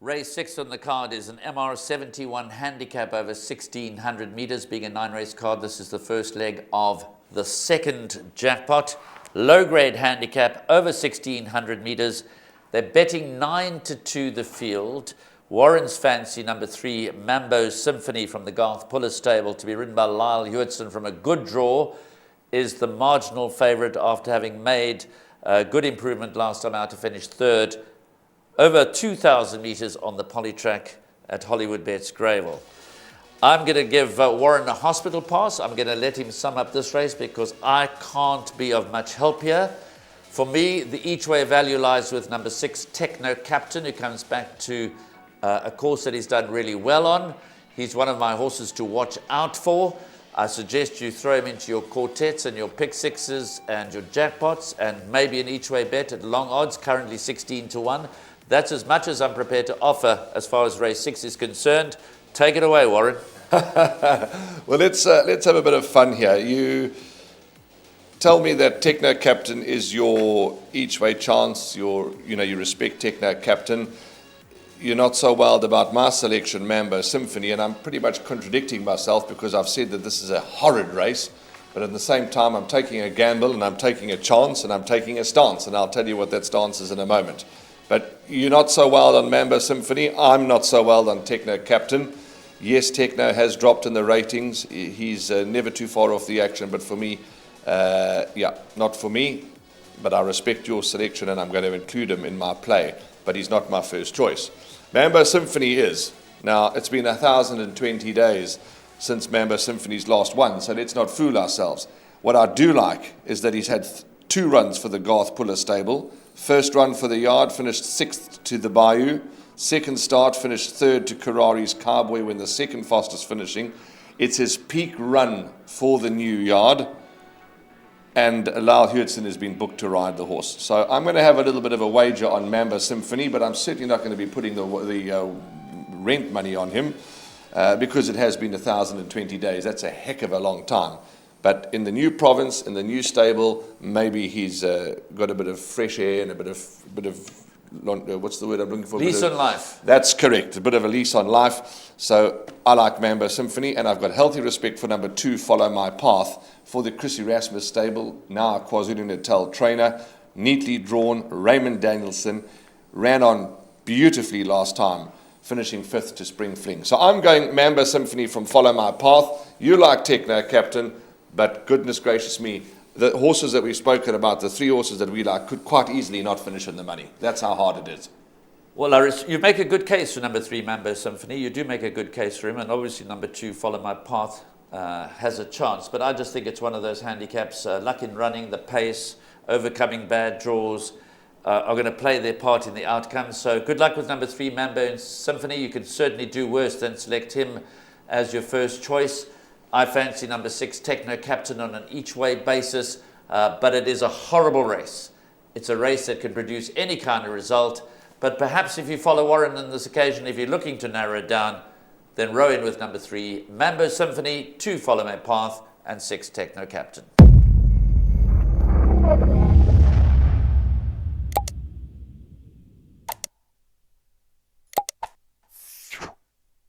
Race 6 on the card is an MR71 handicap over 1,600 meters. Being a 9-race card, this is the first leg of the second jackpot. Low-grade handicap over 1,600 meters. They're betting 9-2 the field. Warren's fancy number 3, Mambo Symphony from the Garth Puller stable, to be ridden by Lyle Hewitson from a good draw, is the marginal favourite after having made a good improvement last time out to finish third over 2,000 meters on the poly track at Hollywood Bets Gravel. I'm going to give Warren a hospital pass. I'm going to let him sum up this race because I can't be of much help here. For me, the each way value lies with number 6, Techno Captain, who comes back to a course that he's done really well on. He's one of my horses to watch out for. I suggest you throw him into your quartets and your pick sixes and your jackpots and maybe an each way bet at long odds, currently 16-1. That's as much as I'm prepared to offer as far as race 6 is concerned. Take it away, Warren. Well, let's have a bit of fun here. You tell me that Techno Captain is your each way chance. You respect Techno Captain. You're not so wild about my selection, Mambo Symphony, and I'm pretty much contradicting myself because I've said that this is a horrid race, but at the same time I'm taking a gamble and I'm taking a chance and I'm taking a stance, and I'll tell you what that stance is in a moment. But you're not so wild on Mambo Symphony. I'm not so wild on Techno Captain. Yes, Techno has dropped in the ratings. He's never too far off the action, but for me, not for me. But I respect your selection and I'm going to include him in my play. But he's not my first choice. Mambo Symphony is. Now, it's been 1,020 days since Mambo Symphony's last one, so let's not fool ourselves. What I do like is that he's had 2 runs for the Garth Puller stable. First run for the yard, finished 6th to the Bayou. Second start, finished 3rd to Karari's Cowboy when the second fastest finishing. It's his peak run for the new yard. And Lyle Hewitson has been booked to ride the horse. So I'm going to have a little bit of a wager on Mambo Symphony, but I'm certainly not going to be putting the rent money on him because it has been 1,020 days. That's a heck of a long time. But in the new province, in the new stable, maybe he's got a bit of fresh air and a bit of what's the word I'm looking for? Lease on life. That's correct, a bit of a lease on life. So I like Mambo Symphony, and I've got healthy respect for number 2, Follow My Path, for the Chris Erasmus stable, now a KwaZulu-Natal trainer, neatly drawn. Raymond Danielson ran on beautifully last time, finishing 5th to Spring Fling. So I'm going Mambo Symphony from Follow My Path. You like Techno Captain, but goodness gracious me, the horses that we've spoken about, the 3 horses that we like, could quite easily not finish in the money. That's how hard it is. Well, you make a good case for number 3, Mambo Symphony. You do make a good case for him, and obviously number 2, Follow My Path, has a chance. But I just think it's one of those handicaps. Luck in running, the pace, overcoming bad draws are going to play their part in the outcome. So good luck with number 3, Mambo Symphony. You can certainly do worse than select him as your first choice. I fancy number 6, Techno Captain, on an each-way basis, but it is a horrible race. It's a race that can produce any kind of result, but perhaps if you follow Warren on this occasion, if you're looking to narrow it down, then row in with number 3, Mambo Symphony, 2, Follow My Path, and 6, Techno Captain.